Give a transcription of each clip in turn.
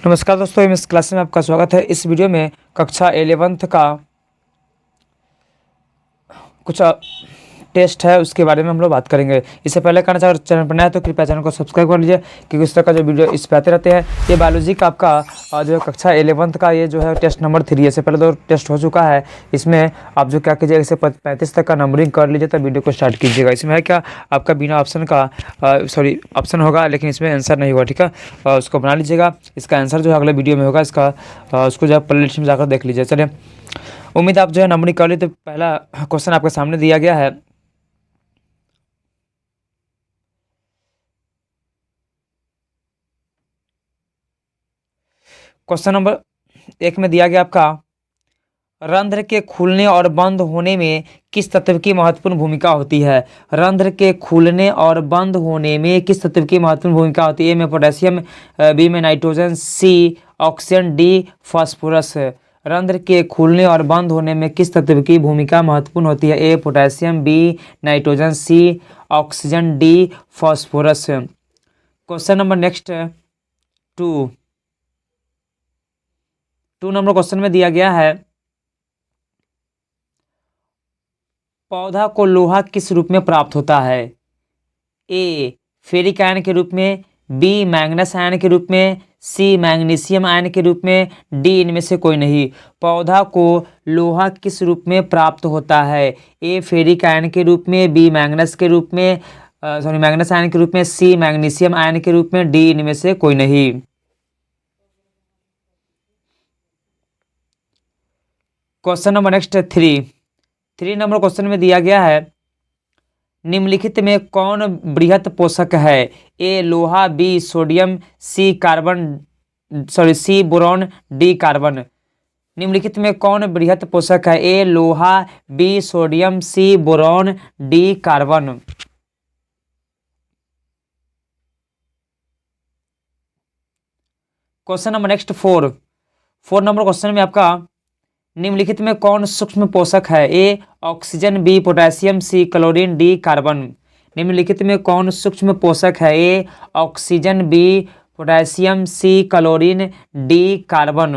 नमस्कार दोस्तों, इस क्लास में आपका स्वागत है। इस वीडियो में कक्षा 11th का कुछ टेस्ट है, उसके बारे में हम लोग बात करेंगे। इससे पहले कहना चाहूँगा, चैनल पर नया है तो कृपया चैनल को सब्सक्राइब कर लीजिए, क्योंकि इस तरह का जो वीडियो इस पे आते रहते हैं। ये बायोलॉजी का आपका जो है कक्षा 11th का ये जो है टेस्ट नंबर 3 है। इससे पहले तो टेस्ट हो चुका है। इसमें आप जो क्या कीजिएगा, इसे 35 तक का नंबरिंग कर लीजिए, तब वीडियो को स्टार्ट कीजिएगा। इसमें है क्या, आपका बिना ऑप्शन का ऑप्शन होगा, लेकिन इसमें आंसर नहीं होगा, ठीक है। उसको बना लीजिएगा। इसका आंसर जो है अगले वीडियो में होगा। इसका उसको जो है प्लेलिस्ट में जाकर देख लीजिए। चलिए, उम्मीद आप जो है नंबरिंग कर ली। तो पहला क्वेश्चन आपके सामने दिया गया है। क्वेश्चन नंबर 1 में दिया गया आपका, रंध्र के खुलने और बंद होने में किस तत्व की महत्वपूर्ण भूमिका होती है। रंध्र के खुलने और बंद होने में किस तत्व की महत्वपूर्ण भूमिका होती है। ए में पोटेशियम, बी में nitrogen, C oxygen, D phosphorus. रंध्र के खुलने और बंद होने में किस तत्व की भूमिका महत्वपूर्ण होती है। A potassium, B nitrogen, C oxygen, D phosphorus. Question number next 2 number question में दिया गया है, पौधा को लोहा किस रूप में प्राप्त होता है। ए फेरिक आयन के रूप में, बी मैग्नस आयन के रूप में, सी मैग्नीशियम आयन के रूप में, डी इनमें से कोई नहीं। पौधा को लोहा किस रूप में प्राप्त होता है। ए फेरिक आयन के रूप में, बी मैग्नस के रूप में, मैग्नस आयन के रूप में, सी मैग्नीशियम आयन के रूप में, डी इनमें से कोई नहीं। Question number next 3 number question में दिया गया है, निम्नलिखित में कौन बृहत पोषक है। ए लोहा, B sodium, C C boron, D carbon. निम्नलिखित में कौन बृहत पोषक है। ए लोहा, B sodium, C boron, D carbon. Question number next 4 number question में आपका, निम्नलिखित में कौन सूक्ष्म पोषक है। A oxygen, B potassium, C chlorine, D carbon. निम्नलिखित में कौन सूक्ष्म पोषक है। A oxygen, B potassium, C chlorine, D carbon.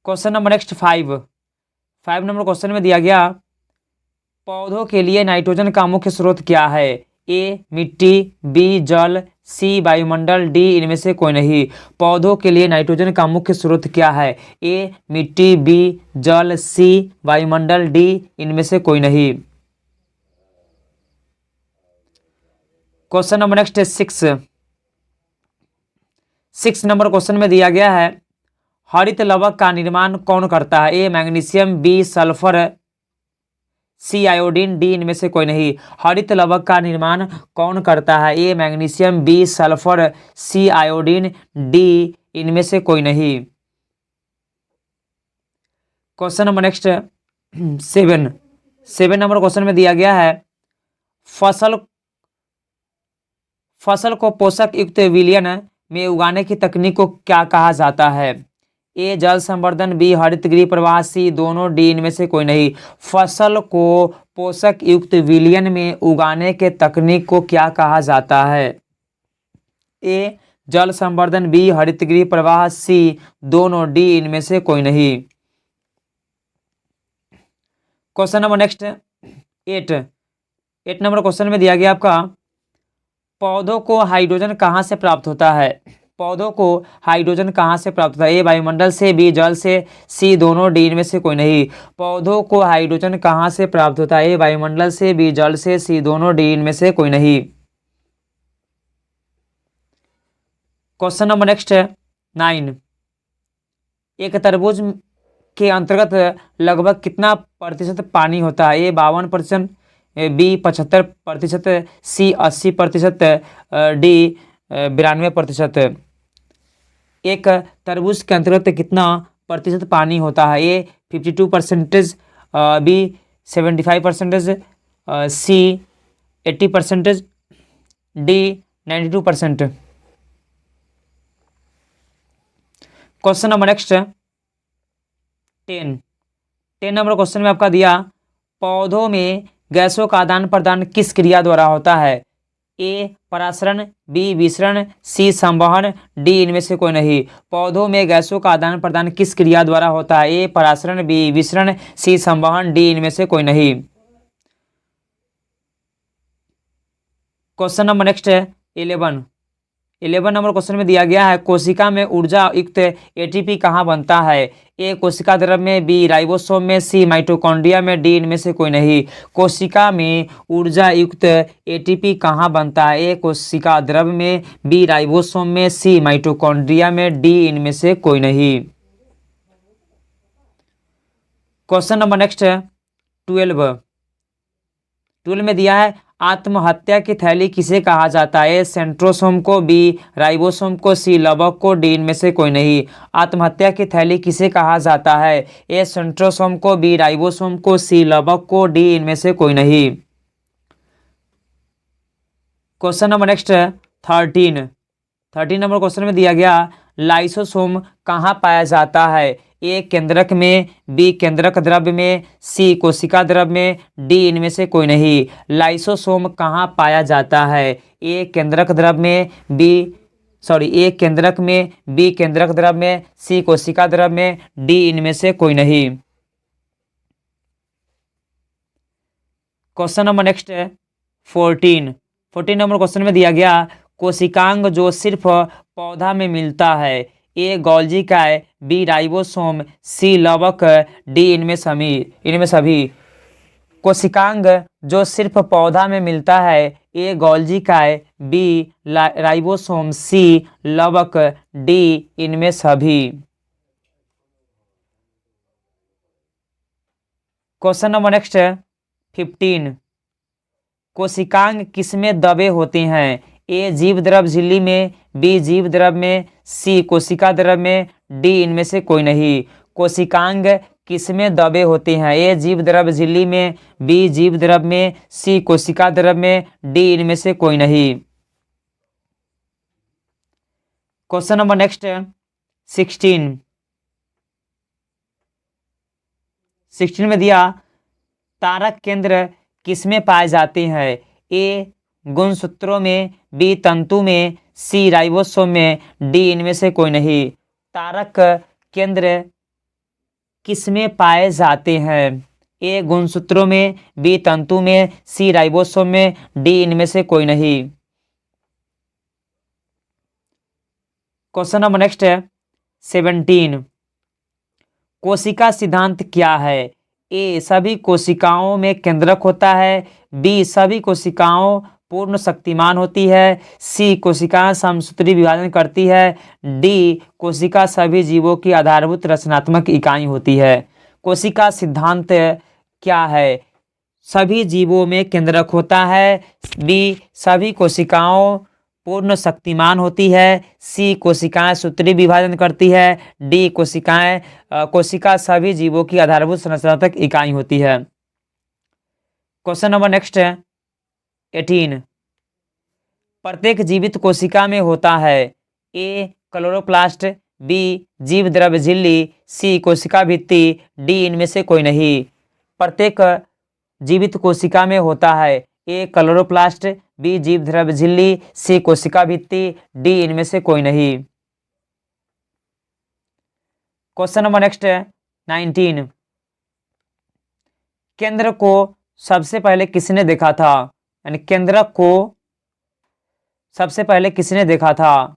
Question number next 5 number question में दिया गया, पौधों के लिए नाइट्रोजन का मुख्य स्रोत क्या है। ए मिट्टी, बी जल, सी वायुमंडल, डी इनमें से कोई नहीं। पौधों के लिए नाइट्रोजन का मुख्य स्रोत क्या है। ए मिट्टी, बी जल, सी वायुमंडल, डी इनमें से कोई नहीं। Question number next 6 number question में दिया गया है, हरित लवक का निर्माण कौन करता है। ए मैग्नीशियम, बी सल्फर, सी आयोडीन, डी इनमें से कोई नहीं। हरित लवक का निर्माण कौन करता है। ए मैग्नीशियम, बी सल्फर, सी आयोडीन, डी इनमें से कोई नहीं। Question number next 7 number question में दिया गया है, फसल को पोषक युक्त विलयन में उगाने की तकनीक को क्या कहा जाता है। ए जल संवर्धन, बी हरित गृह प्रवाह, सी दोनों, डी इनमें से कोई नहीं। फसल को पोषक युक्त विलयन में उगाने के तकनीक को क्या कहा जाता है। ए जल संवर्धन, बी हरित गृह प्रवाह, सी दोनों, डी इनमें से कोई नहीं। Question number next 8 number question में दिया गया आपका, पौधों को हाइड्रोजन कहाँ से प्राप्त होता है। पौधों को हाइड्रोजन कहाँ से प्राप्त होता है। ए वायुमंडल से, बी जल से, सी दोनों, डी इनमें से कोई नहीं। पौधों को हाइड्रोजन कहाँ से प्राप्त होता है। ए वायुमंडल से, बी जल से, सी दोनों, डी इनमें से कोई नहीं। क्वेश्चन नंबर नेक्स्ट 9, एक तरबूज के अंतर्गत लगभग कितना प्रतिशत पानी होता है। ए 52%, बी 75%, सी 80%, डी 92%। एक तरबूज के अंतर्गत कितना प्रतिशत पानी होता है। ए 52%, बी 75%, सी 80%, D 92%। Question number next 10 number question में आपका दिया, पौधों में गैसों का आदान प्रदान किस क्रिया द्वारा होता है। ए परासरण, बी विसरण, सी संवहन, डी इनमें से कोई नहीं। पौधों में गैसों का आदान प्रदान किस क्रिया द्वारा होता है? ए परासरण, बी विसरण, सी संवहन, डी इनमें से कोई नहीं। क्वेश्चन नंबर नेक्स्ट है 11 नंबर क्वेश्चन में दिया गया है कोशिका में ऊर्जा युक्त एटीपी कहाँ बनता है? ए कोशिका द्रव में, बी राइबोसोम में, सी माइटोकॉन्ड्रिया में, डी इनमें से कोई नहीं। कोशिका में ऊर्जा युक्त एटीपी कहाँ बनता है? ए कोशिका द्रव में, बी राइबोसोम में, सी माइटोकॉन्ड्रिया में, डी इनमें से कोई नहीं। क्वेश्चन नंबर नेक्स्ट है 12 में दिया है आत्महत्या की थैली किसे कहा जाता है? ए सेंट्रोसोम को, बी राइबोसोम को, सी लवक को, डी इनमें से कोई नहीं। आत्महत्या की थैली किसे कहा जाता है? ए सेंट्रोसोम को, बी राइबोसोम को, सी लवक को, डी इनमें से कोई नहीं। क्वेश्चन नंबर नेक्स्ट है 13 नंबर क्वेश्चन में दिया गया लाइसोसोम कहाँ पाया जाता है? ए केंद्रक में, बी केंद्रक द्रव्य में, सी कोशिका द्रव्य में, डी इनमें से कोई नहीं। लाइसोसोम कहाँ पाया जाता है? ए केंद्रक द्रव्य में, ए केंद्रक में, बी केंद्रक द्रव्य में, सी कोशिका द्रव्य में, डी इनमें से कोई नहीं। क्वेश्चन नंबर नेक्स्ट है 14 नंबर क्वेश्चन में दिया गया कोशिकांग जो सिर्फ पौधा में मिलता है? ए गोल्जी काय, बी राइबोसोम, सी लवक, डी इनमें सभी। कोशिकांग जो सिर्फ पौधा में मिलता है? ए गोल्जी काय, बी राइबोसोम, सी लवक, डी इनमें सभी। क्वेश्चन नंबर नेक्स्ट है 15 कोशिकांग किसमें दबे होते हैं? ए जीव द्रव झिल्ली में, बी जीव द्रव में, सी कोशिका द्रव में, डी इनमें से कोई नहीं। कोशिकांग किसमें दबे होते हैं? ए जीव द्रव झिल्ली में, बी जीव द्रव में, सी कोशिका द्रव में, डी इनमें से कोई नहीं। क्वेश्चन नंबर नेक्स्ट 16 में दिया तारक केंद्र किसमें पाए जाते हैं? ए गुणसूत्रों में, बी तंतु में, सी राइबोसोम में, डी इनमें से कोई नहीं। तारक केंद्र किसमें पाए जाते हैं? ए गुणसूत्रों में, बी तंतु में, सी राइबोसोम में, डी इनमें से कोई नहीं। क्वेश्चन नंबर नेक्स्ट है 17 कोशिका सिद्धांत क्या है? ए सभी कोशिकाओं में केंद्रक होता है, बी सभी कोशिकाओं पूर्ण शक्तिमान होती है, सी कोशिकाएं समसूत्री विभाजन करती है, डी कोशिका सभी जीवों की आधारभूत रचनात्मक इकाई होती है। कोशिका सिद्धांत क्या है? सभी जीवों में केंद्रक होता है, बी सभी कोशिकाओं पूर्ण शक्तिमान होती है, सी कोशिकाएं सूत्री विभाजन करती है, डी कोशिका सभी जीवों की आधारभूत संरचनात्मक इकाई होती है। क्वेश्चन नंबर नेक्स्ट है 18 प्रत्येक जीवित कोशिका में होता है ए क्लोरोप्लास्ट, बी जीव द्रव्य झिल्ली, सी कोशिका भित्ति, डी इनमें से कोई नहीं। प्रत्येक जीवित कोशिका में होता है ए क्लोरोप्लास्ट, बी जीव द्रव्य झिल्ली, सी कोशिका भित्ति, डी इनमें से कोई नहीं। क्वेश्चन नंबर नेक्स्ट 19 केंद्र को सबसे पहले किसने देखा था? यानी केंद्रक को सबसे पहले किसने देखा था?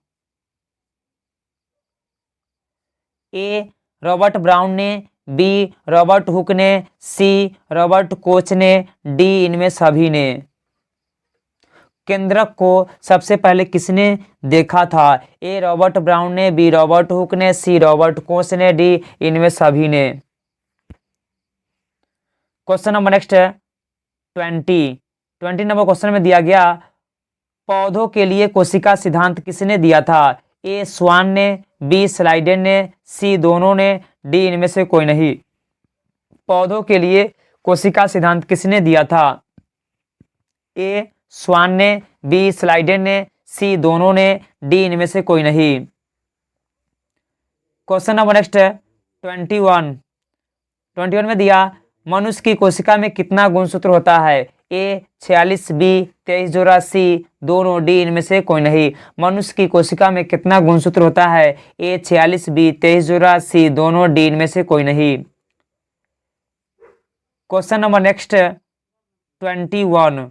ए रॉबर्ट ब्राउन ने, बी रॉबर्ट हुक ने, सी रॉबर्ट कोच ने, डी इनमें सभी ने। केंद्रक को सबसे पहले किसने देखा था? ए रॉबर्ट ब्राउन ने, बी रॉबर्ट हुक ने, सी रॉबर्ट कोच ने, डी इनमें सभी ने। क्वेश्चन नंबर नेक्स्ट है 20 नंबर क्वेश्चन में दिया गया पौधों के लिए कोशिका सिद्धांत किसने दिया था? ए स्वान ने, बी स्लाइडेन ने, सी दोनों ने, डी इनमें से कोई नहीं। पौधों के लिए कोशिका सिद्धांत किसने दिया था? ए स्वान ने, बी स्लाइडेन ने, सी दोनों ने, डी इनमें से कोई नहीं। क्वेश्चन नंबर नेक्स्ट है 21 में दिया मनुष्य की कोशिका में कितना गुणसूत्र होता है? ए 46, बी 23 जोड़ा, सी दोनों, डी इनमें से कोई नहीं। मनुष्य की कोशिका में कितना गुणसूत्र होता है? ए 46, बी 23 जोड़ा, सी दोनों, डी इनमें से कोई नहीं। Question number next 21।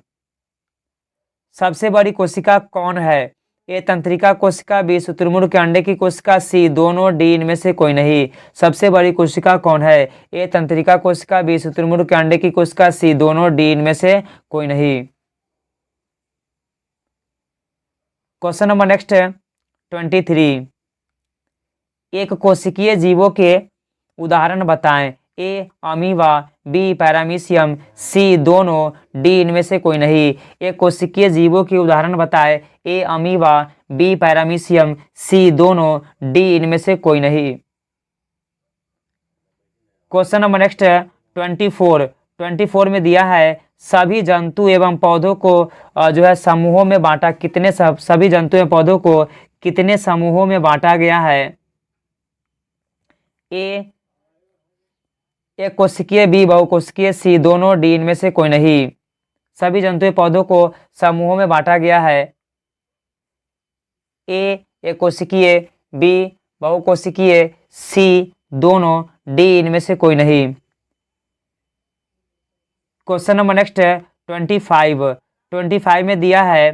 सबसे बड़ी कोशिका कौन है? ए तंत्रिका कोशिका, बी शुतुरमुर्ग के अंडे की कोशिका, सी दोनों, डी इनमें से कोई नहीं। सबसे बड़ी कोशिका कौन है? ए तंत्रिका कोशिका, बी शुतुरमुर्ग के अंडे की कोशिका, सी दोनों, डी इनमें से कोई नहीं। Question number next 23। एक कोशिकीय जीवों के उदाहरण बताएं। ए अमीबा, बी पैरामीशियम, सी दोनों, डी इनमें से कोई नहीं। एक कोशिकीय जीवों के उदाहरण बताएं। ए अमीबा, बी पैरामीशियम, सी दोनों, डी इनमें से कोई नहीं। Question number next 24। 24 में दिया है सभी जंतु एवं पौधों को जो है समूहों में बांटा, कितने सभी जंतु एवं पौधों को कितने समूहों में बांटा गया है? ए एक कोशिकीय, बी बहुकोशिकीय, सी दोनों, डी इनमें से कोई नहीं। सभी जंतु पौधों को समूहों में बांटा गया है। ए एक कोशिकीय, बी बहुकोशिकीय, सी दोनों, डी इनमें से कोई नहीं। Question number next 25। 25 में दिया है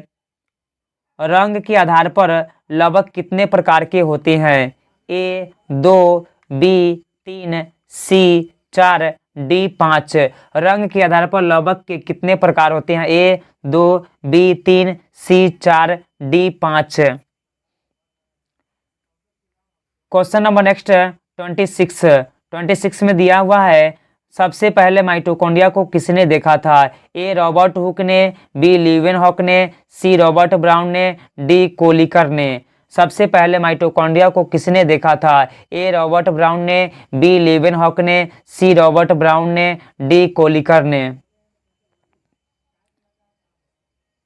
रंग के आधार पर लवक कितने प्रकार के होते हैं? ए 2, बी 3, सी 4, डी 5। रंग के आधार पर लवक के कितने प्रकार होते हैं? ए 2, बी 3, सी 4, डी 5। Question number next 26। 26 में दिया हुआ है सबसे पहले माइटोकॉन्ड्रिया को किसने देखा था? ए रॉबर्ट हुक ने, बी लीवेनहॉक ने, सी रॉबर्ट ब्राउन ने, डी कोलिकर ने। सबसे पहले माइटोकॉन्ड्रिया को किसने देखा था? ए रॉबर्ट ब्राउन ने, बी लीवेनहॉक ने, सी रॉबर्ट ब्राउन ने, डी कोलिकर ने।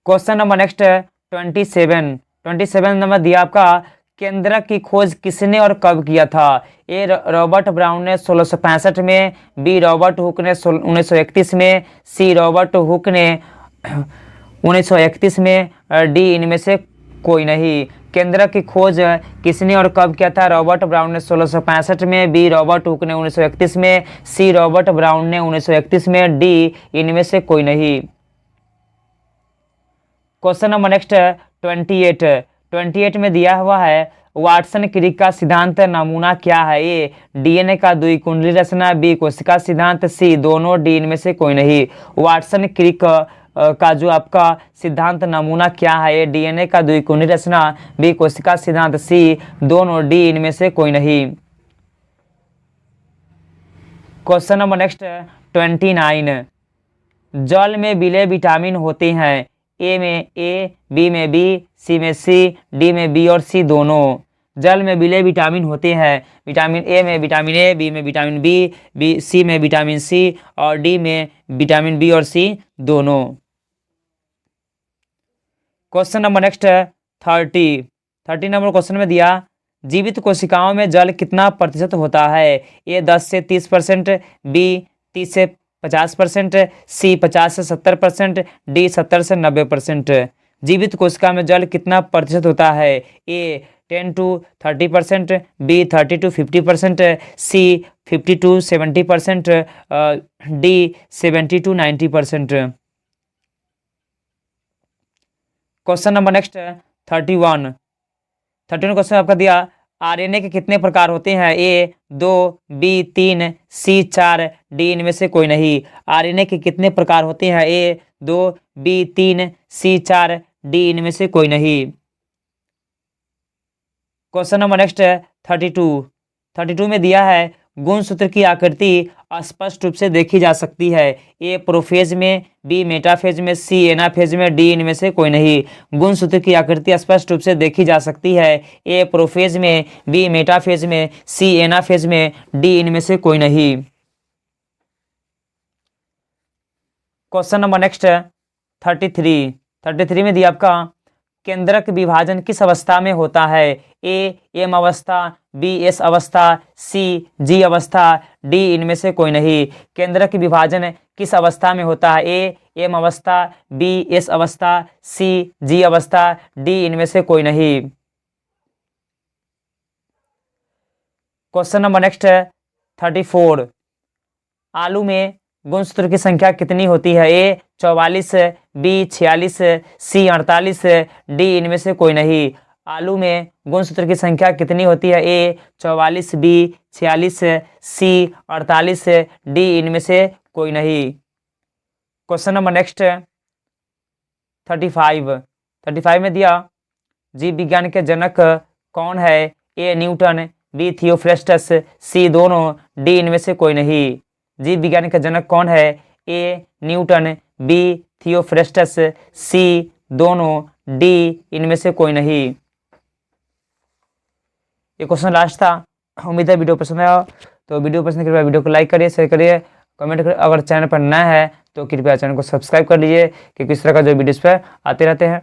Question number next 27। 27 नंबर दिया आपका केंद्रक की खोज किसने और कब किया था? ए रॉबर्ट ब्राउन ने 1665 में, बी रॉबर्ट हुक ने 1931 में, सी रॉबर्ट हुक ने 1931 में, डी इनमें से कोई नहीं। केंद्रक की खोज किसने और कब किया था? रॉबर्ट ब्राउन ने 1665 में, बी रॉबर्ट हुक ने 1931 में, सी रॉबर्ट ब्राउन ने 1931 में, डी इनमें से कोई नहीं। Question number next 28। 28 में दिया हुआ है वाटसन क्रिक का सिद्धांत नमूना क्या है? ए डीएनए का द्विकुंडली रचना, बी कोशिका सिद्धांत, सी दोनों, डी इनमें से कोई नहीं। वाटसन क्रिक का जो आपका सिद्धांत नमूना क्या है? ए डीएनए का द्विकुंडली रचना, बी कोशिका सिद्धांत, सी दोनों, डी इनमें से कोई नहीं। Question number next 29। जल में विलेय विटामिन होते हैं। ए में ए, बी में बी, सी में सी, डी में बी और सी दोनों। जल में विलेय विटामिन होते हैं। विटामिन ए में विटामिन ए, बी में विटामिन बी, सी में विटामिन सी और डी में विटामिन बी और सी दोनों। Question number next 30 number question में दिया जीवित कोशिकाओं में जल कितना प्रतिशत होता है? ए 10 से 30%, बी 30 से 50%, सी 50 से 70%, डी 70 से 90%। जीवित कोशिका में जल कितना प्रतिशत होता है? A 10 to 30%, B 30 to 50%, C 50 to 70%, D 70 to 90%। Question number next 31 question आपका दिया आरएनए के कितने प्रकार होते हैं? ए 2, बी 3, सी 4, डी इनमें से कोई नहीं। आरएनए के कितने प्रकार होते हैं? ए 2, बी 3, सी 4, डी इनमें से कोई नहीं। क्वेश्चन नंबर नेक्स्ट 32 में दिया है गुणसूत्र की आकृति स्पष्ट रूप से देखी जा सकती है। ए प्रोफेज में, बी मेटाफेज में, सी एनाफेज में, डी इनमें से कोई नहीं। गुणसूत्र की आकृति स्पष्ट रूप से देखी जा सकती है। ए प्रोफेज में, बी मेटाफेज में, सी एनाफेज में, डी इनमें से कोई नहीं। क्वेश्चन नंबर नेक्स्ट 33 में दिया आपका केंद्रक विभाजन किस अवस्था में होता है? ए एम अवस्था, बी एस अवस्था, सी जी अवस्था, डी इनमें से कोई नहीं। केंद्रक विभाजन किस अवस्था में होता है? ए एम अवस्था, बी एस अवस्था, सी जी अवस्था, डी इनमें से कोई नहीं। क्वेश्चन नंबर नेक्स्ट है 34। आलू में गुणसूत्र की संख्या कितनी होती है? ए 44, बी 46, सी 48, डी इनमें से कोई नहीं। आलू में गुणसूत्र की संख्या कितनी होती है? ए 44, बी 46, सी 48, डी इनमें से कोई नहीं। क्वेश्चन नंबर नेक्स्ट 35 में दिया जीव विज्ञान के जनक कौन है? ए न्यूटन, बी थियोफ्रेस्टस, सी दोनों, डी इनमें से कोई नहीं। जीव विज्ञान का जनक कौन है? ए न्यूटन, बी थियोफ्रेस्टस, सी दोनों, डी इनमें से कोई नहीं। ये क्वेश्चन लास्ट था। उम्मीद है वीडियो पसंद आया, तो वीडियो पसंद कृपया वीडियो को लाइक करिए, शेयर करिए, कमेंट करिए। अगर चैनल पर नया है तो कृपया चैनल को सब्सक्राइब कर लीजिए, क्योंकि इस तरह का जो वीडियोस पे आते रहते हैं।